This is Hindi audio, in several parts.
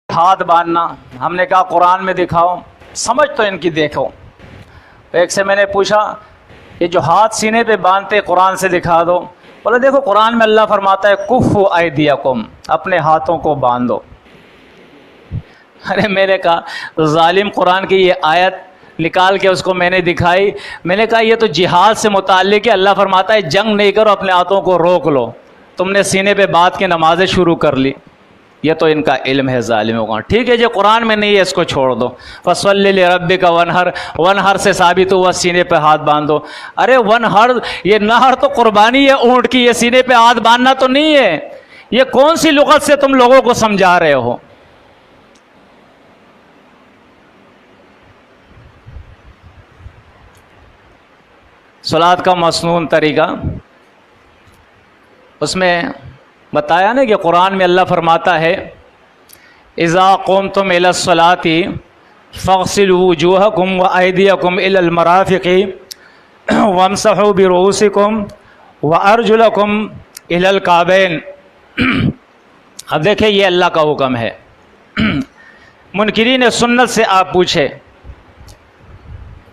हाथ बांधना, हमने कहा कुरान में दिखाओ, समझ तो इनकी देखो। तो एक से मैंने पूछा ये जो हाथ सीने पे बांधते कुरान से दिखा दो। बोले देखो कुरान में अल्लाह फरमाता है कुफ़ु ऐदियकुम, अपने हाथों को बांधो। अरे मैंने कहा जालिम, कुरान की ये आयत निकाल के उसको मैंने दिखाई। मैंने कहा ये तो जिहाद से मुताल्लिक है, अल्लाह फरमाता है जंग नहीं करो, अपने हाथों को रोक लो। तुमने सीने पे बांध के नमाजें शुरू कर ली। ये तो इनका इल्म है जालिमों का। ठीक है जो कुरान में नहीं है इसको छोड़ दो। फसल्लि लिरब्बिका वनहर, वनहर से साबित हुआ सीने पे हाथ बांधो। अरे वनहर, ये नहर तो कुर्बानी है ऊंट की, ये सीने पे हाथ बांधना तो नहीं है। ये कौन सी लुगत से तुम लोगों को समझा रहे हो? सलात का मसनून तरीका, उसमें बताया ना कि कुरान में अल्लाह फरमाता है इज़ा क़ुमतुम इला सलाती फ़ग़सिलू वुजूहकुम व अयदियकुम इलल मराफ़िक़ि वमसहू बिरुऊसिकुम व अर्जुलकुम इलल काबैन। अब देखिए ये अल्लाह का हुक्म है। मुनकिरीन सुन्नत से आप पूछे,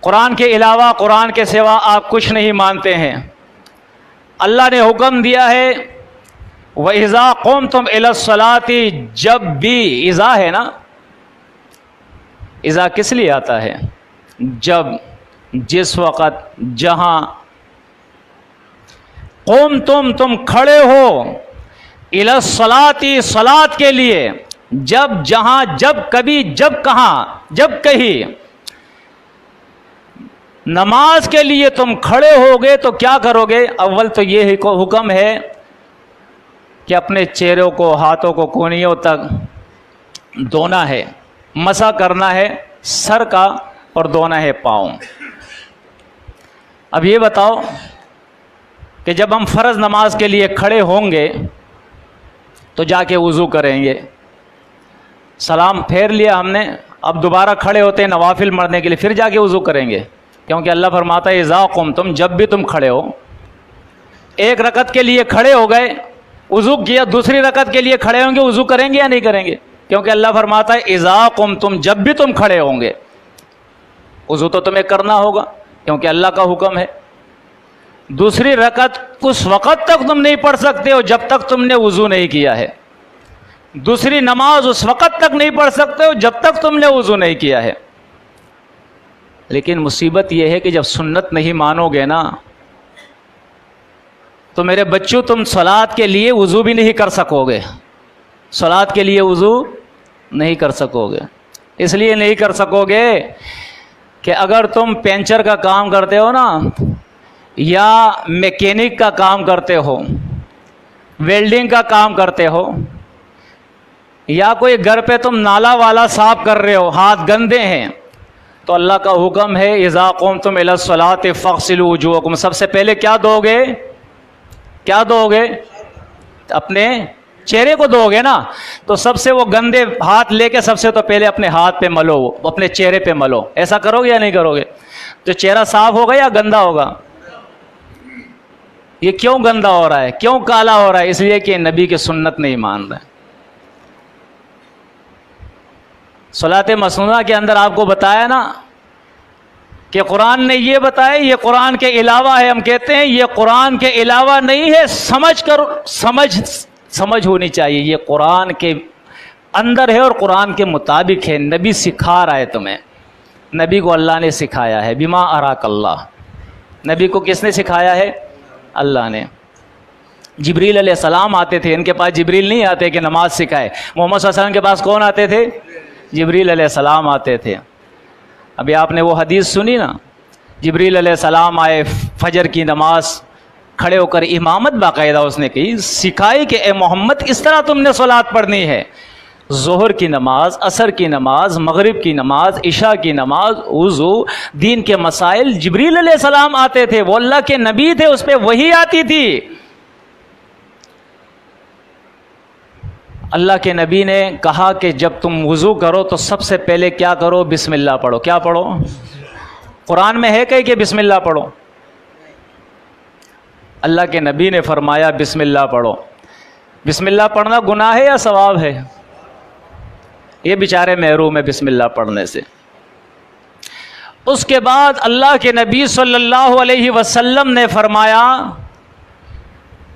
कुरान के अलावा, कुरान के सिवा आप कुछ नहीं मानते हैं। अल्लाह ने हुक्म दिया है व इज़ा क़ुमतुम इला सलाती, जब भी, इज़ा है ना, इज़ा किस लिए आता है? जब, जिस वक़्त, जहाँ, तुम खड़े हो, इला सलाती, सलात के लिए, जब, जहाँ, जब, कभी, जब, कहाँ, जब कहीं नमाज के लिए तुम खड़े होगे तो क्या करोगे? अव्वल तो ये हुक्म है कि अपने चेहरों को, हाथों को कोहनियों तक धोना है, मसा करना है सर का और धोना है पाँव। अब ये बताओ कि जब हम फ़र्ज़ नमाज के लिए खड़े होंगे तो जाके वज़ू करेंगे, सलाम फेर लिया हमने, अब दोबारा खड़े होते हैं नवाफिल पढ़ने के लिए, फिर जाके वज़ू करेंगे, क्योंकि अल्लाह फरमाता है इज़ा क़ुमतुम, जब भी तुम खड़े हो। एक रकत के लिए खड़े हो गए, वज़ू किया, दूसरी रकत के लिए खड़े होंगे, वज़ू करेंगे या नहीं करेंगे? क्योंकि अल्लाह फरमाता है इज़ा क़ुमतुम, जब भी तुम खड़े होंगे। वज़ू तो तुम्हें करना होगा क्योंकि अल्लाह का हुक्म है। दूसरी रकत उस वक़्त तक तुम नहीं पढ़ सकते हो जब तक तुमने वज़ू नहीं किया है। दूसरी नमाज उस वक़्त तक नहीं पढ़ सकते हो जब तक तुमने वज़ू नहीं किया है। लेकिन मुसीबत यह है कि जब सुन्नत नहीं मानोगे ना, तो मेरे बच्चों तुम सलात के लिए वज़ू भी नहीं कर सकोगे, सलात के लिए वज़ू नहीं कर सकोगे। इसलिए नहीं कर सकोगे कि अगर तुम पेंचर का काम करते हो ना, या मैकेनिक का काम करते हो, वेल्डिंग का काम करते हो, या कोई घर पे तुम नाला वाला साफ कर रहे हो, हाथ गंदे हैं, तो अल्लाह का हुक्म है इज़ा क़ुमतुम इला सलाति फ़ग़सिलू वुजूहकुम। सबसे पहले क्या दोगे? क्या दोगे? अपने चेहरे को दोगे ना। तो सबसे वो गंदे हाथ लेके सबसे तो पहले अपने हाथ पे मलो, अपने चेहरे पे मलो। ऐसा करोगे या नहीं करोगे? तो चेहरा साफ होगा या गंदा होगा? ये क्यों गंदा हो रहा है, क्यों काला हो रहा है? इसलिए कि नबी की सुन्नत नहीं मान रहे। सलात मसनूना के अंदर आपको बताया ना कि कुरान ने ये बताया ये कुरान के अलावा है। हम कहते हैं ये कुरान के अलावा नहीं है, समझ होनी चाहिए। ये कुरान के अंदर है और कुरान के मुताबिक है। नबी सिखा रहा है तुम्हें, नबी को अल्लाह ने सिखाया है। बिमा अराक अल्लाह, नबी को किसने सिखाया है? अल्लाह ने। जिब्रील अलैहिस्सलाम आते थे, इनके पास जिब्रील नहीं आते कि नमाज सिखाए। मोहम्मद सल्लल्लाहु अलैहि वसल्लम के पास कौन आते थे? जिब्रील अलैहिस्सलाम आते थे। अभी आपने वो हदीस सुनी ना, जिब्रील अलैहिस्सलाम आए, फजर की नमाज खड़े होकर इमामत बाकायदा उसने की, सिखाई कि ए मोहम्मद इस तरह तुमने सलात पढ़नी है। ज़ोहर की नमाज, असर की नमाज, मगरिब की नमाज, इशा की नमाज, वज़ू, दीन के मसाइल। जिब्रील अलैहिस्सलाम आते थे, वो अल्लाह के नबी थे, उस पर वही आती थी। अल्लाह के नबी ने कहा कि जब तुम वज़ू करो तो सबसे पहले क्या करो? बिस्मिल्लाह पढ़ो। क्या पढ़ो? कुरान में है कहीं कि बिस्मिल्लाह पढ़ो? अल्लाह के नबी ने फरमाया बिस्मिल्लाह पढ़ो। बिस्मिल्लाह पढ़ना गुनाह है या सवाब है? ये बेचारे महरूम है बिस्मिल्लाह पढ़ने से। उसके बाद अल्लाह के नबी सल्लल्लाहु अलैहि वसल्लम ने फरमाया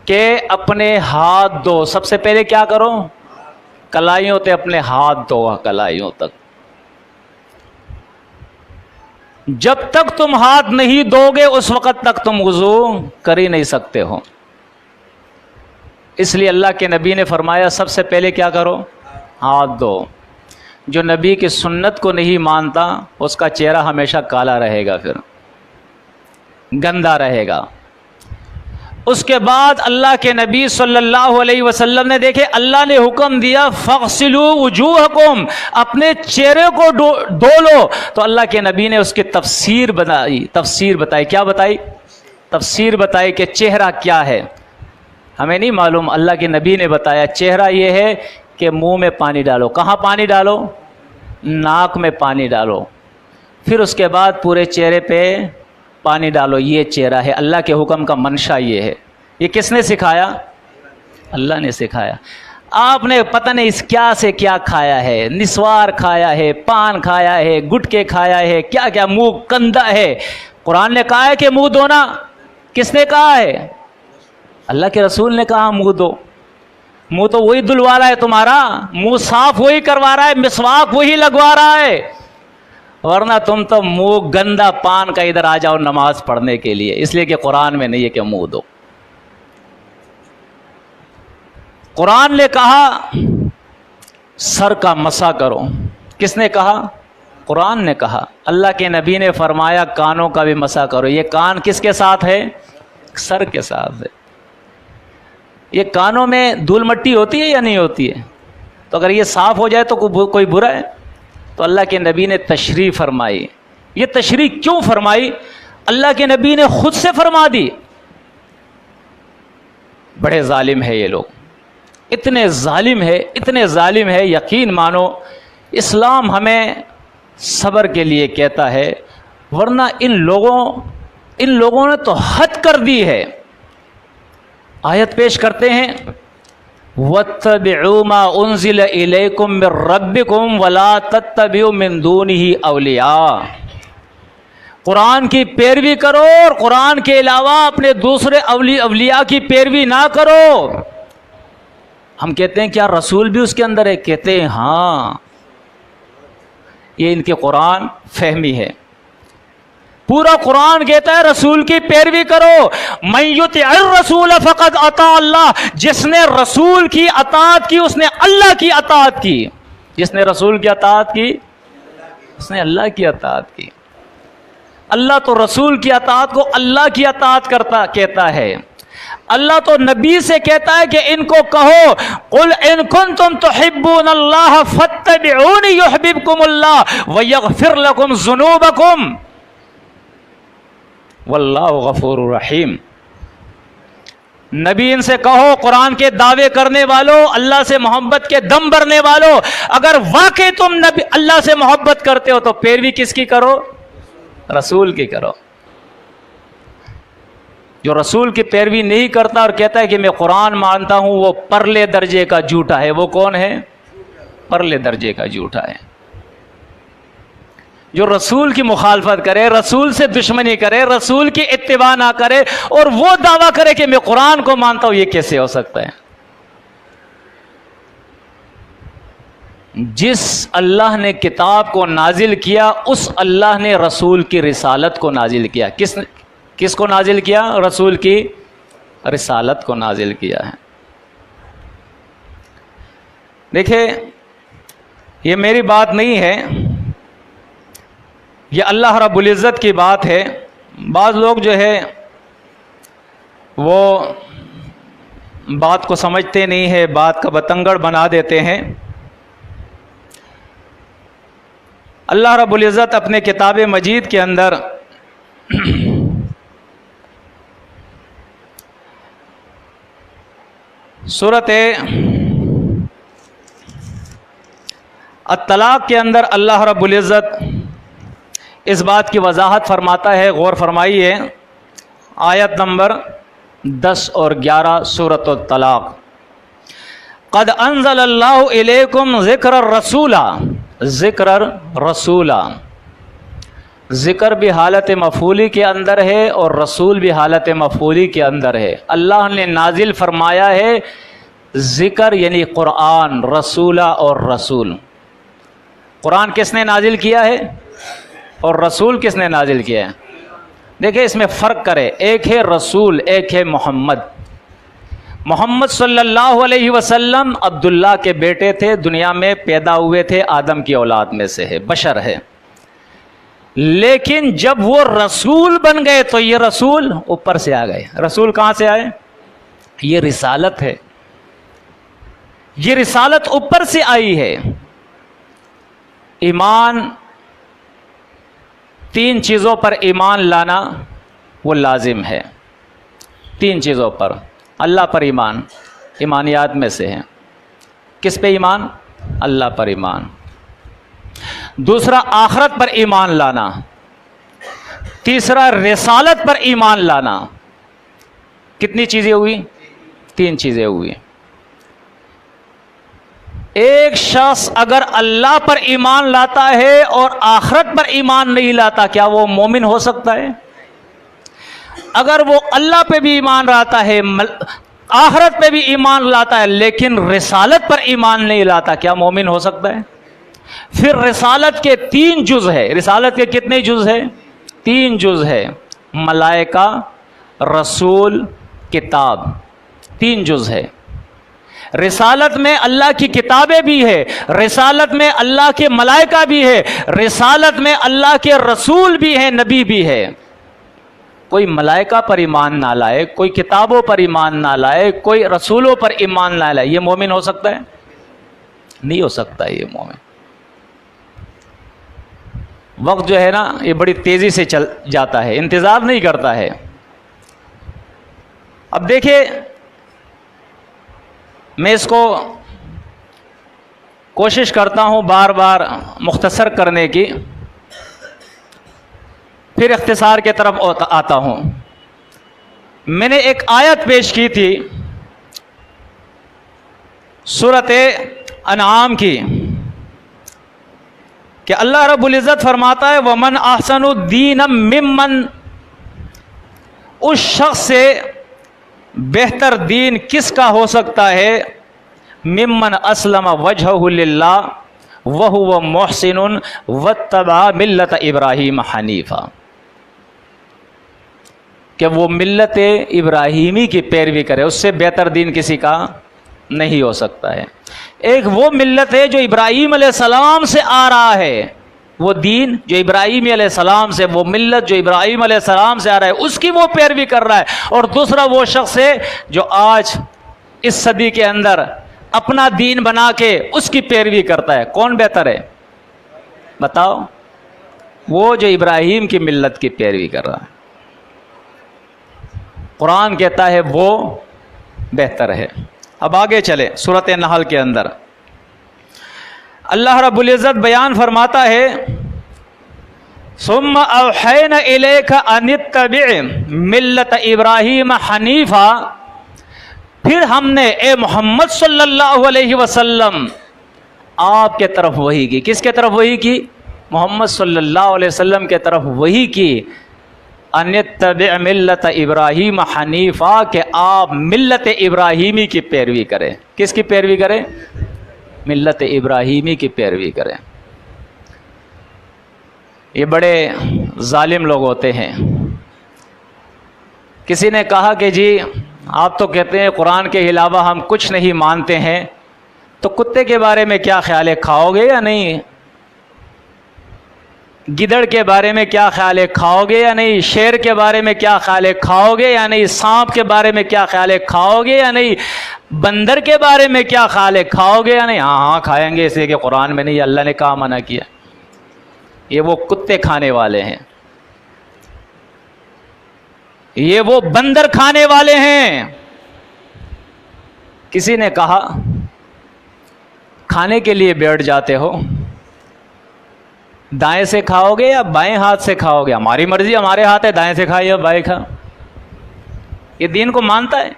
कि अपने हाथ धो। सबसे पहले क्या करो? कलाइयों तक अपने हाथ धो, कलाइयों तक। जब तक तुम हाथ नहीं धोगे उस वक़्त तक तुम वज़ू कर ही नहीं सकते हो। इसलिए अल्लाह के नबी ने फरमाया सबसे पहले क्या करो? हाथ धो। जो नबी की सुन्नत को नहीं मानता उसका चेहरा हमेशा काला रहेगा, फिर गंदा रहेगा। उसके बाद अल्लाह के नबी सल्लल्लाहु अलैहि वसल्लम ने, देखे अल्लाह ने हुक्म दिया फ़ग़सिलू वुजूहकुम, अपने चेहरे को धो लो। तो अल्लाह के नबी ने उसकी तफसीर बताई। क्या बताई? तफसीर बताई कि चेहरा क्या है। हमें नहीं मालूम, अल्लाह के नबी ने बताया चेहरा ये है कि मुंह में पानी डालो। कहाँ पानी डालो? नाक में पानी डालो। फिर उसके बाद पूरे चेहरे पे पानी डालो। ये चेहरा है। अल्लाह के हुक्म का मंशा ये है। ये किसने सिखाया? अल्लाह ने सिखाया। आपने पता नहीं इस क्या से क्या खाया है, निस्वार खाया है, पान खाया है, गुटके खाया है, क्या क्या, मुंह गंदा है। कुरान ने कहा है कि मुंह धोना। किसने कहा है? अल्लाह के रसूल ने कहा मुंह दो। मुंह तो वही धुलवा रहा है तुम्हारा, मुंह साफ वही करवा रहा है, मिसवाक वही लगवा रहा है, वरना तुम तो मुंह गंदा पान का इधर आ जाओ नमाज पढ़ने के लिए। इसलिए कि कुरान में नहीं है कि मुंह दो। कुरान ने कहा सर का मसा करो। किसने कहा? कुरान ने कहा। अल्लाह के नबी ने फरमाया कानों का भी मसा करो। ये कान किसके साथ है? सर के साथ है। ये कानों में धूल मट्टी होती है या नहीं होती है? तो अगर ये साफ हो जाए तो कोई बुरा है? तो अल्लाह के नबी ने तशरीह फरमाई। ये तशरीह क्यों फरमाई? अल्लाह के नबी ने खुद से फरमा दी। बड़े जालिम है ये लोग, इतने जालिम है, इतने जालिम है, यकीन मानो इस्लाम हमें सब्र के लिए कहता है, वरना इन लोगों ने तो हद कर दी है। आयत पेश करते हैं वत्तबिउ मा उन्ज़िला इलैकुम मिर रब्बिकुम वला तत्तबिउ मिन दूनिही औलिया। कुरान की पैरवी करो और कुरान के अलावा अपने दूसरे अवलिया की पैरवी ना करो। हम कहते हैं क्या रसूल भी उसके अंदर है? कहते हैं हाँ, ये इनके कुरान फहमी है। पूरा कुरान कहता है रसूल की पैरवी करो। मन युतिअर रसूल फक़द अता अल्लाह। जिसने रसूल की अताअत की उसने अल्लाह की अताअत की। जिसने रसूल की अताअत की उसने अल्लाह की अताअत की। अल्लाह तो रसूल की अताअत को अल्लाह की अताअत कहता है। अल्लाह तो नबी से कहता है कि इनको कहो कुल इन कुंतुम तुहिब्बूनल्लाह फत्तबिऊनी युहिब्बुकुमुल्लाह व यग़फिर लकुम ज़ुनूबकुम वल्लाहु गफूरुर रहीम। नबी इनसे कहो, कुरान के दावे करने वालों, अल्लाह से मोहब्बत के दम भरने वालों, अगर वाकई तुम नबी अल्लाह से मोहब्बत करते हो तो पैरवी किसकी करो? रसूल की करो। जो रसूल की पैरवी नहीं करता और कहता है कि मैं कुरान मानता हूं, वो परले दर्जे का झूठा है। वो कौन है? परले दर्जे का झूठा है। जो रसूल की मुखालफत करे, रसूल से दुश्मनी करे, रसूल की इत्तिबा ना करे और वो दावा करे कि मैं कुरान को मानता हूं, ये कैसे हो सकता है? जिस अल्लाह ने किताब को नाजिल किया उस अल्लाह ने रसूल की रिसालत को नाजिल किया। किसको नाजिल किया? रसूल की रिसालत को नाजिल किया है। देखिए, ये मेरी बात नहीं है, ये अल्लाह रब्बुल इज़्ज़त की बात है। बाज़ लोग जो है वो बात को समझते नहीं है, बात का बतंगड़ बना देते हैं। अल्लाह रब्बुल इज़्ज़त अपने किताब मजीद के अंदर सूरत अत-तलाक़ के अंदर अल्लाह रब्बुल इज़्ज़त इस बात की वजाहत फरमाता है। गौर फरमाइए, आयत नंबर 10 और 11 सूरत अत-तलाक़। क़द अंज़लल्लाहु इलैकुम ज़िक्र रसूला, ज़िक्र रसूला, ज़िक्र भी हालत मफ़ूली के अंदर है और रसूल भी हालत मफ़ूली के अंदर है। अल्लाह ने नाजिल फरमाया है ज़िक्र यानी क़ुरान, रसूला और रसूल। क़ुरान किसने नाजिल किया है और रसूल किसने नाजिल किया है? देखिए इसमें फ़र्क करें, एक है रसूल, एक है मोहम्मद। मोहम्मद सल्लल्लाहु अलैहि वसल्लम अब्दुल्ला के बेटे थे, दुनिया में पैदा हुए थे, आदम की औलाद में से है, बशर है। लेकिन जब वो रसूल बन गए तो ये रसूल ऊपर से आ गए। रसूल कहाँ से आए? ये रिसालत है, ये रिसालत ऊपर से आई है। ईमान, 3 चीज़ों पर ईमान लाना वो लाजिम है। 3 चीज़ों पर, अल्लाह पर ईमान, ईमानियात में से है। किस पे ईमान? अल्लाह पर ईमान। दूसरा आखिरत पर ईमान लाना। तीसरा रिसालत पर ईमान लाना। कितनी चीज़ें हुई? 3 चीज़ें हुई। एक शख्स अगर अल्लाह पर ईमान लाता है और आखिरत पर ईमान नहीं लाता, क्या वो मोमिन हो सकता है? अगर वो अल्लाह पे भी ईमान लाता है, आखिरत पे भी ईमान लाता है, लेकिन रिसालत पर ईमान नहीं लाता, क्या मोमिन हो सकता है? फिर रिसालत के 3 जुज़ है। रिसालत के कितने जुज़ है? 3 जुज़ है। मलाइका, रसूल, किताब, 3 जुज़ है। रिसालत में अल्लाह की किताबें भी है, रिसालत में अल्लाह के मलाइका भी है, रिसालत में अल्लाह के रसूल भी हैं, नबी भी है। कोई मलाइका पर ईमान ना लाए, कोई किताबों पर ईमान ना लाए, कोई रसूलों पर ईमान ना लाए, ये मोमिन हो सकता है? नहीं हो सकता ये मोमिन। वक्त जो है ना ये बड़ी तेज़ी से चल जाता है, इंतज़ार नहीं करता है। अब देखिए, मैं इसको कोशिश करता हूँ बार बार मुख्तसर करने की, फिर इख्तिसार की तरफ आता हूँ। मैंने एक आयत पेश की थी सूरत अनआम की कि अल्लाह रब्बुल इज़्ज़त फरमाता है वमन अहसनुद्दीन मिम्मन, उस शख्स से बेहतर दीन किसका हो सकता है? मिम्मन असलम वजहहु लिल्लाह व हुवा मुहसिनुन वत्तबा मिल्लत इब्राहीम हनीफा, कि वो मिल्लत इब्राहीमी की पैरवी करे, उससे बेहतर दीन किसी का नहीं हो सकता है। एक वो मिल्लत है जो इब्राहीम अलैहिस्सलाम से आ रहा है, वो दीन जो इब्राहीम अलैहिस्सलाम से, वो मिल्लत जो इब्राहीम अलैहिस्सलाम से आ रहा है, उसकी वो पैरवी कर रहा है। और दूसरा वो शख्स है जो आज इस सदी के अंदर अपना दीन बना के उसकी पैरवी करता है। कौन बेहतर है बताओ? वो जो इब्राहीम की मिल्लत की पैरवी कर रहा है। कुरान कहता है वो बेहतर है। अब आगे चले, सूरत नहल के अंदर अल्लाह रब्बुल इज़्ज़त बयान फरमाता है सुम्मा अवहैना इलैका अनित्तबि मिल्लत इब्राहीम हनीफा, फिर हमने ए मोहम्मद सल्लल्लाहु अलैहि वसल्लम आपके तरफ वही की। किसके तरफ वही की? मोहम्मद सल्लल्लाहु अलैहि वसल्लम के तरफ वही की। अनित्तबि मिल्लत इब्राहीम हनीफा, के आप मिल्लत इब्राहीमी की पैरवी करें। किसकी पैरवी करें? मिल्लत इब्राहीमी की पैरवी करें। ये बड़े जालिम लोग होते हैं। किसी ने कहा कि जी आप तो कहते हैं कुरान के अलावा हम कुछ नहीं मानते हैं, तो कुत्ते के बारे में क्या ख्याल है, खाओगे या नहीं? गिदड़ के बारे में क्या ख्याल है, खाओगे या नहीं? शेर के बारे में क्या ख्याल है, खाओगे या नहीं? सांप के बारे में क्या ख्याल है, खाओगे या नहीं? बंदर के बारे में क्या ख्याल है, खाओगे या नहीं? हाँ हाँ खाएंगे, इसलिए कि कुरान में नहीं, अल्लाह ने कहा मना किया। ये वो कुत्ते खाने वाले हैं, ये वो बंदर खाने वाले हैं। किसी ने कहा खाने के लिए बैठ जाते हो, दाएं से खाओगे या बाएं हाथ से खाओगे? हमारी मर्जी, हमारे हाथ है, दाएं से खाओ या बाएं खाओ। ये दीन को मानता है,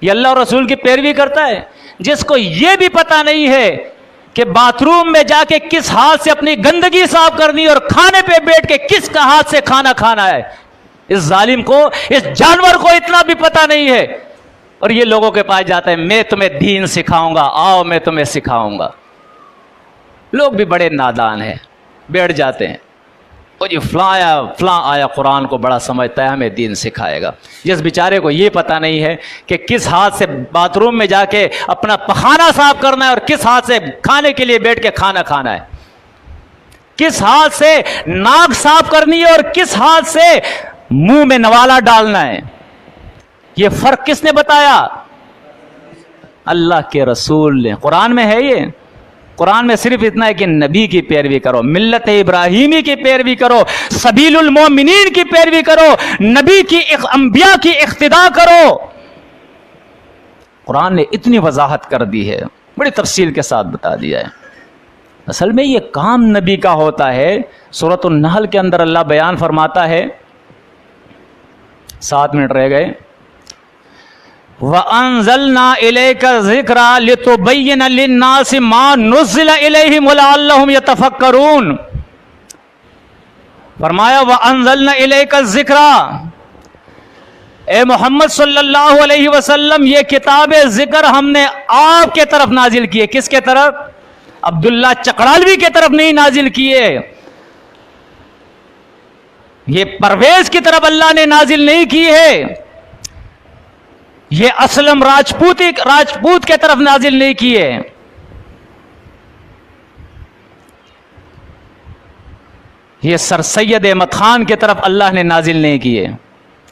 ये अल्लाह और रसूल की पैरवी करता है। जिसको ये भी पता नहीं है कि बाथरूम में जाके किस हाथ से अपनी गंदगी साफ करनी और खाने पे बैठ के किस का हाथ से खाना खाना है, इस जालिम को, इस जानवर को इतना भी पता नहीं है। और ये लोगों के पास जाता है, मैं तुम्हें दीन सिखाऊंगा, आओ मैं तुम्हें सिखाऊंगा। लोग भी बड़े नादान हैं, बैठ जाते हैं, और ये फलां आया कुरान को बड़ा समझता है, हमें दीन सिखाएगा। जिस बेचारे को ये पता नहीं है कि किस हाथ से बाथरूम में जाके अपना पखाना साफ करना है और किस हाथ से खाने के लिए बैठ के खाना खाना है, किस हाथ से नाक साफ करनी है और किस हाथ से मुंह में नवाला डालना है, ये फर्क किसने बताया? अल्लाह के रसूल ने। कुरान में है ये। कुरान में सिर्फ इतना है कि नबी की पैरवी करो, मिल्लत इब्राहिमी की पैरवी करो, सबीलुल मोमिनीन की पैरवी करो, नबी की अंबिया की इक्तिदा करो। कुरान ने इतनी वजाहत कर दी है, बड़ी तफसील के साथ बता दिया है। असल में ये काम नबी का होता है। सूरतुन नहल के अंदर अल्लाह बयान फरमाता है, 7 मिनट रह गए, व अंज़लना इलैका ज़िक्रा लितुबय्यिना लिन्नासि मा नुज़्ज़िला इलैहिम लअल्लहुम यतफक्करून। फरमाया व अंज़लना इलैका ज़िक्रा, ए मोहम्मद सल्लल्लाहु अलैहि वसल्लम, ये किताब ज़िक्र हमने आपके तरफ नाजिल की है। किसके तरफ? अब्दुल्ला चकड़ालवी के तरफ नहीं नाजिल किए, ये परवेज की तरफ अल्लाह ने नाजिल नहीं की है, ये असलम राजपूत के तरफ नाजिल नहीं किए। ये सर सैयद अहमद खान के तरफ अल्लाह ने नाजिल नहीं किए।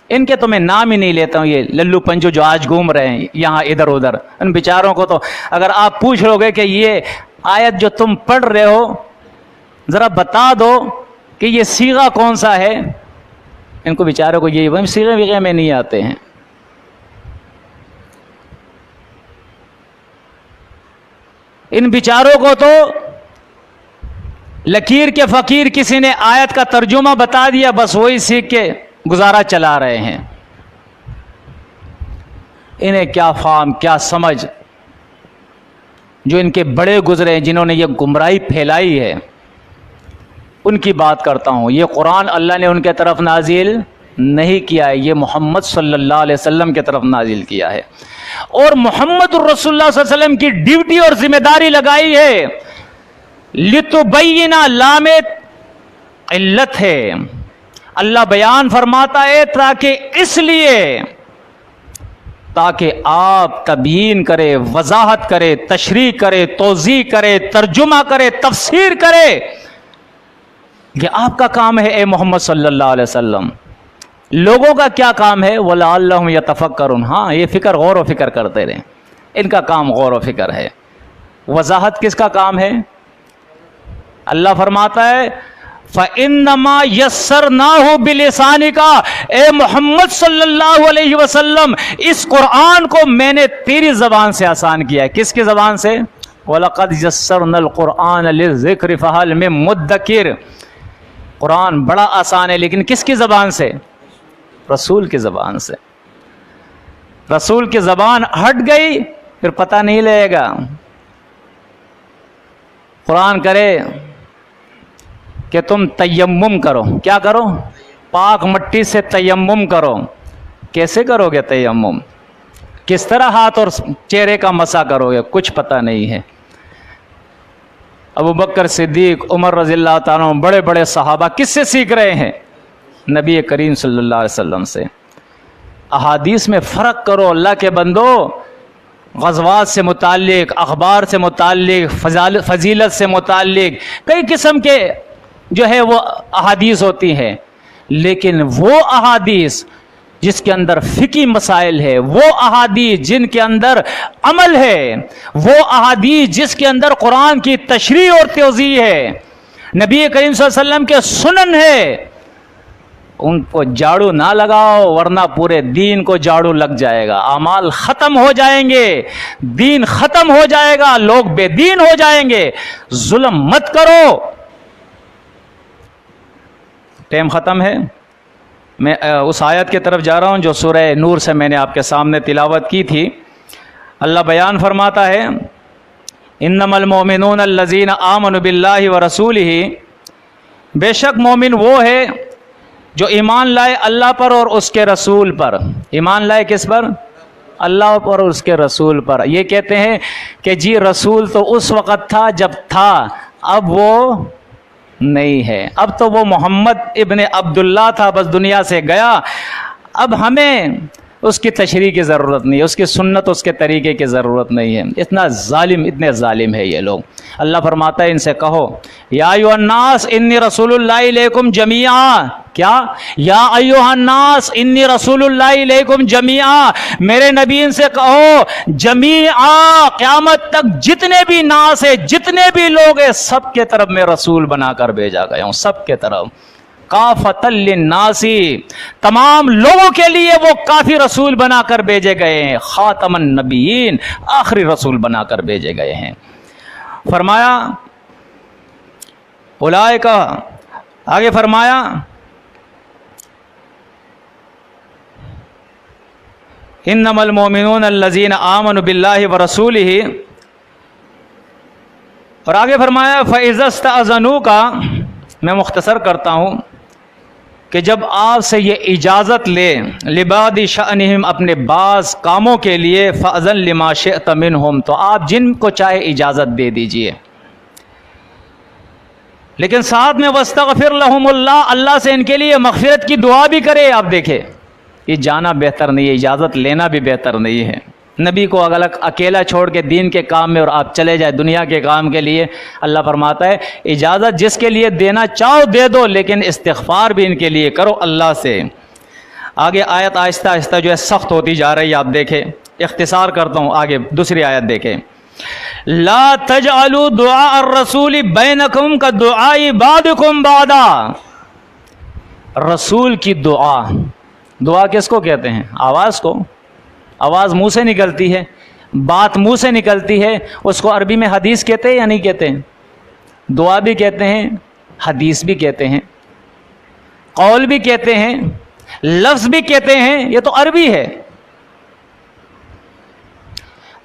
इनके तो मैं नाम ही नहीं लेता हूं, ये लल्लू पंजू जो आज घूम रहे हैं यहां इधर उधर, इन बेचारों को तो अगर आप पूछ लोगे कि ये आयत जो तुम पढ़ रहे हो जरा बता दो कि ये सीगा कौन सा है, इनको बेचारों को ये सीगे वीगे में नहीं आते हैं। इन बिचारों को तो लकीर के फकीर किसी ने आयत का तर्जुमा बता दिया, बस वही सीख के गुजारा चला रहे हैं। इन्हें क्या फाहम, क्या समझ, जो इनके बड़े गुजरे हैं, जिन्होंने ये गुमराही फैलाई है, उनकी बात करता हूं। ये कुरान अल्लाह ने उनके तरफ नाजिल नहीं किया है, ये मोहम्मद सल्लल्लाहु अलैहि वसल्लम की तरफ नाजिल किया है। और मोहम्मद रसूलुल्लाह सल्लल्लाहु अलैहि वसल्लम की ड्यूटी और जिम्मेदारी लगाई है, लितुबय्यिना लामे इल्लत है। अल्लाह बयान फरमाता है ताकि इसलिए, ताकि आप तबयीन करे, वजाहत करे, तशरीह करे, तौज़ीह करे, तर्जुमा करे, तफसीर करे। ये आपका काम है ए मोहम्मद सल्लल्लाहु अलैहि वसल्लम। लोगों का क्या काम है? वलअल्लहुम यतफक्करून, हाँ ये फिक्र, गौर व फिक्र करते रहें, इनका काम गौर व फिक्र है। वजाहत किसका काम है? अल्लाह फरमाता है फ़इन्नमा यस्सरनाहु बिलिसानिका, ए मोहम्मद सल्लल्लाहु अलैहि वसल्लम, इस कुरान को मैंने तेरी ज़बान से आसान किया है। किसकी ज़बान से? वलक़द यस्सरनल कुरान लिज़्ज़िक्रि फ़हल मिन मुद्दकिर। कुरान बड़ा आसान है, लेकिन किसकी ज़बान से? रसूल की ज़बान से। रसूल की ज़बान हट गई फिर पता नहीं लगेगा। कुरान करे कि तुम तयम्मुम करो, क्या करो? पाक मट्टी से तयम्मुम करो। कैसे करोगे तयम्मुम? किस तरह हाथ और चेहरे का मसा करोगे? कुछ पता नहीं है। अबू बकर सिद्दीक, उमर रज़ियल्लाहु ताला अन्हु, बड़े बड़े सहाबा किससे सीख रहे हैं? नबी करीम सल्लल्लाहु अलैहि वसल्लम से। अहादीस में फ़र्क करो अल्लाह के बंदो। ग़ज़वात से मुताल्लिक़, अखबार से मुताल्लिक़, फजीलत से मुताल्लिक़ कई किस्म के जो है वो अहादीस होती हैं, लेकिन वो अहादीस जिसके अंदर फिकी मसाइल है, वो अहादीस जिनके अंदर अमल है, वो अहादीस जिसके अंदर कुरान की तशरीह और तौज़ीह है, नबी करीम सल्लल्लाहु अलैहि वसल्लम के सुनन है, उनको झाड़ू ना लगाओ वरना पूरे दीन को झाड़ू लग जाएगा, अमाल खत्म हो जाएंगे, दीन खत्म हो जाएगा, लोग बेदीन हो जाएंगे। जुल्म मत करो। टाइम खत्म है, मैं उस आयत की तरफ जा रहा हूं जो सूरह नूर से मैंने आपके सामने तिलावत की थी। अल्लाह बयान फरमाता है, इन्नमल मोमिनून अल्लज़ीना आमनु बिल्लाहि व रसूलिही, बेशक मोमिन वो है जो ईमान लाए अल्लाह पर और उसके रसूल पर। ईमान लाए किस पर? अल्लाह पर और उसके रसूल पर। ये कहते हैं कि जी रसूल तो उस वक़्त था जब था, अब वो नहीं है, अब तो वो मोहम्मद इब्ने अब्दुल्ला था, बस दुनिया से गया, अब हमें उसकी तशरीह की ज़रूरत नहीं है, उसकी सुन्नत उसके तरीक़े की ज़रूरत नहीं है। इतना ज़ालिम, इतने ज़ालिम है ये लोग। अल्लाह फरमाता है इनसे कहो, या अय्युहन्नास इन्नी रसूलुल्लाहि इलैकुम जमीआ, क्या? या अय्युहन्नास इन्नी रसूलुल्लाहि इलैकुम जमीआ, मेरे नबी इनसे कहो जमीआ, क़यामत तक जितने भी नास है, जितने भी लोग हैं, सब के तरफ मैं रसूल बनाकर भेजा गया हूँ, सब के तरफ। काफ़तल लिन्नासी, तमाम लोगों के लिए वो काफ़ी रसूल बनाकर भेजे गए हैं। खातमन नबीयीन, आखिरी रसूल बनाकर भेजे गए हैं। फरमाया उलाइका, आगे फरमाया इन्नमल मोमिनून अल्लज़ीना आमनु बिल्लाहि व रसूलिही, और आगे फरमाया फ़इज़स्तअज़नू का, मैं मुख्तसर करता हूँ कि जब आपसे ये इजाज़त ले लिबादी शअनिहिम, अपने बाज़ कामों के लिए, फ़अज़न लिमा शिअत मिनहुम, तो आप जिनको चाहे इजाज़त दे दीजिए, लेकिन साथ में वस्तग़फिर लहुमुल्लाह, अल्लाह से इनके लिए मग़फ़िरत की दुआ भी करे। आप देखें, ये जाना बेहतर नहीं है, इजाज़त लेना भी बेहतर नहीं है। नबी को अगर अकेला छोड़ के दीन के काम में और आप चले जाए दुनिया के काम के लिए, अल्लाह फरमाता है इजाज़त जिसके लिए देना चाहो दे दो, लेकिन इस्तिग़फ़ार भी इनके लिए करो अल्लाह से। आगे आयत आहिस्ता आहिस्ता जो है सख्त होती जा रही है, आप देखें, इख्तिसार करता हूँ, आगे दूसरी आयत देखें। ला तजअलू दुआ अर्रसूल बैनकुम का दुआई बादकुम बादा, रसूल की दुआ, दुआ किसको कहते हैं? आवाज़ को। आवाज़ मुंह से निकलती है, बात मुंह से निकलती है, उसको अरबी में हदीस कहते हैं या नहीं कहते हैं? दुआ भी कहते हैं, हदीस भी कहते हैं, कौल भी कहते हैं, लफ्ज़ भी कहते हैं, ये तो अरबी है।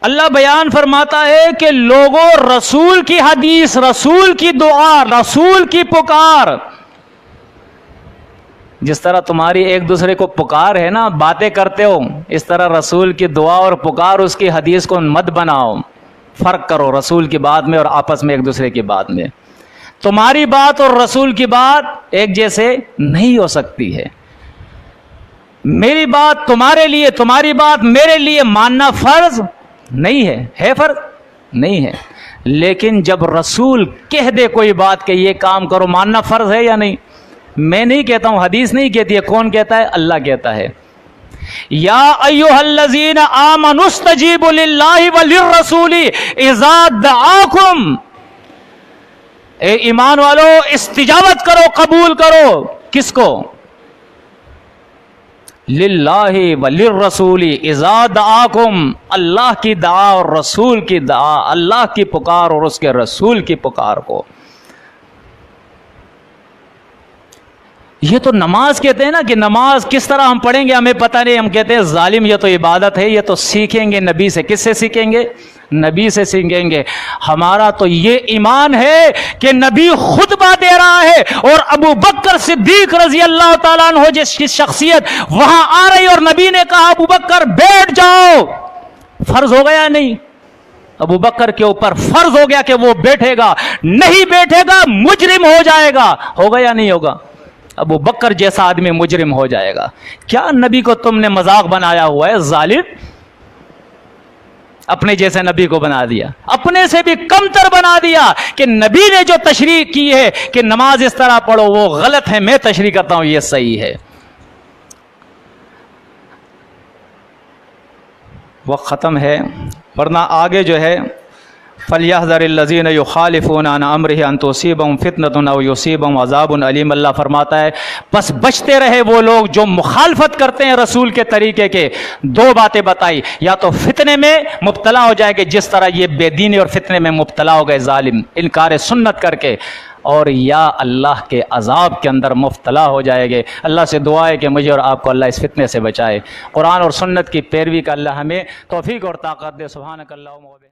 अल्लाह बयान फरमाता है कि लोगों, रसूल की हदीस, रसूल की दुआ, रसूल की पुकार, जिस तरह तुम्हारी एक दूसरे को पुकार है ना, बातें करते हो, इस तरह रसूल की दुआ और पुकार, उसकी हदीस को मत बनाओ। फ़र्क करो रसूल की बात में और आपस में एक दूसरे की बात में। तुम्हारी बात और रसूल की बात एक जैसे नहीं हो सकती है। मेरी बात तुम्हारे लिए, तुम्हारी बात मेरे लिए मानना फ़र्ज नहीं है फ़र्ज नहीं है, लेकिन जब रसूल कह दे कोई बात कि ये काम करो, मानना फ़र्ज है या नहीं? मैं नहीं कहता हूँ, हदीस नहीं कहती है, कौन कहता है? अल्लाह कहता है, या अय्युहल्लज़ीना आमनुस्तजीबु लिल्लाहि व लिर्रसूली इज़ा दआकुम, ए ईमान वालो इस्तिजाबत करो, कबूल करो, किसको? लिल्लाहि व लिर्रसूली इज़ा दआकुम, अल्लाह की दुआ और रसूल की दुआ, अल्लाह की पुकार और उसके रसूल की पुकार को। ये तो नमाज कहते हैं ना, कि नमाज किस तरह हम पढ़ेंगे हमें पता नहीं, हम कहते हैं जालिम ये तो इबादत है, ये तो सीखेंगे नबी से। किससे सीखेंगे? नबी से सीखेंगे। हमारा तो ये ईमान है कि नबी खुतबा दे रहा है और अबू बकर सिद्दीक रजी अल्लाह ताला अन्हु जिसकी शख्सियत वहां आ रही, और नबी ने कहा अबू बकर बैठ जाओ, फर्ज हो गया नहीं? अबू बकर के ऊपर फर्ज हो गया कि वो बैठेगा, नहीं बैठेगा मुजरिम हो जाएगा। होगा या नहीं होगा? अबू बकर जैसा आदमी मुजरिम हो जाएगा। क्या नबी को तुमने मजाक बनाया हुआ है? जालिम, अपने जैसे नबी को बना दिया, अपने से भी कमतर बना दिया कि नबी ने जो तशरीह की है कि नमाज इस तरह पढ़ो वो गलत है, मैं तशरीह करता हूं ये सही है। वक्त ख़त्म है, वरना आगे जो है फ़लयहज़रिल्लज़ीन युख़ालिफ़ून अन अम्रिही अन तुसीबहुम फ़ितनतुन औ युसीबहुम अज़ाबुन अलीम। अल्लाह फरमाता है बस बचते रहे वो लोग जो मुखालफत करते हैं रसूल के तरीके के। दो बातें बताई, या तो फितने में मुब्तला हो जाएंगे जिस तरह ये बेदीनी और फितने में मुब्तला हो गए जालिम इनकार सुन्नत करके, और या अल्लाह के अज़ाब के अंदर मुब्तला हो जाएंगे। अल्लाह से दुआ है कि मुझे और आपको अल्लाह इस फितने से बचाए। कुरान और सुन्नत की पैरवी का अल्लाह हमें तौफीक और ताकत दे। सुभानक अल्लाहुम्मा व बिहम्दिक।